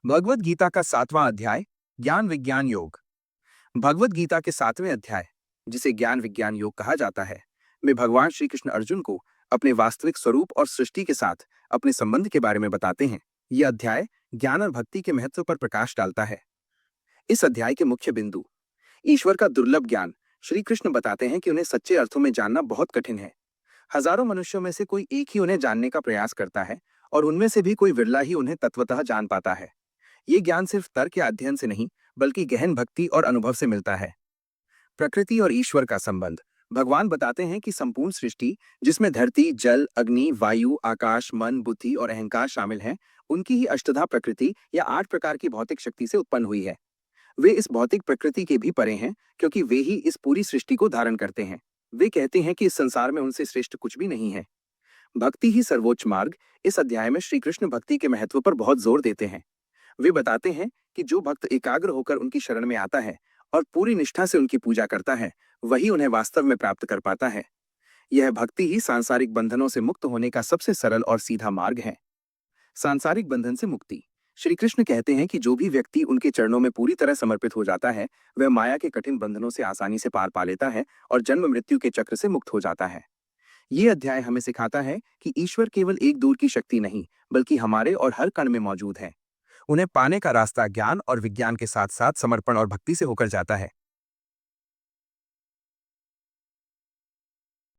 भगवद गीता का 7वां अध्याय ज्ञान विज्ञान योग। भगवद गीता के 7वें अध्याय, जिसे ज्ञान विज्ञान योग कहा जाता है, में भगवान श्री कृष्ण अर्जुन को अपने वास्तविक स्वरूप और सृष्टि के साथ अपने संबंध के बारे में बताते हैं। यह अध्याय ज्ञान और भक्ति के महत्व पर प्रकाश डालता है। इस अध्याय के मुख्य बिंदु: ईश्वर का दुर्लभ ज्ञान। श्री कृष्ण बताते हैं कि उन्हें सच्चे अर्थों में जानना बहुत कठिन है। हजारों मनुष्यों में से कोई एक ही उन्हें जानने का प्रयास करता है, और उनमें से भी कोई विरला ही उन्हें तत्वतः जान पाता है। ये ज्ञान सिर्फ तर्क या अध्ययन से नहीं, बल्कि गहन भक्ति और अनुभव से मिलता है। प्रकृति और ईश्वर का संबंध। भगवान बताते हैं कि संपूर्ण सृष्टि, जिसमें धरती, जल, अग्नि, वायु, आकाश, मन, बुद्धि और अहंकार शामिल हैं, उनकी ही अष्टधा प्रकृति या 8 प्रकार की भौतिक शक्ति से उत्पन्न हुई है। वे इस भौतिक प्रकृति के भी परे हैं, क्योंकि वे ही इस पूरी सृष्टि को धारण करते हैं। वे कहते हैं कि इस संसार में उनसे श्रेष्ठ कुछ भी नहीं है। भक्ति ही सर्वोच्च मार्ग। इस अध्याय में श्री कृष्ण भक्ति के महत्व पर बहुत जोर देते हैं। वे बताते हैं कि जो भक्त एकाग्र होकर उनकी शरण में आता है और पूरी निष्ठा से उनकी पूजा करता है, वही उन्हें वास्तव में प्राप्त कर पाता है। यह भक्ति ही सांसारिक बंधनों से मुक्त होने का सबसे सरल और सीधा मार्ग है। सांसारिक बंधन से मुक्ति। श्री कृष्ण कहते हैं कि जो भी व्यक्ति उनके चरणों में पूरी तरह समर्पित हो जाता है, वह माया के कठिन बंधनों से आसानी से पार पा लेता है और जन्म मृत्यु के चक्र से मुक्त हो जाता है। ये अध्याय हमें सिखाता है कि ईश्वर केवल एक दूर की शक्ति नहीं, बल्कि हमारे और हर कण में मौजूद है। उन्हें पाने का रास्ता ज्ञान और विज्ञान के साथ साथ समर्पण और भक्ति से होकर जाता है।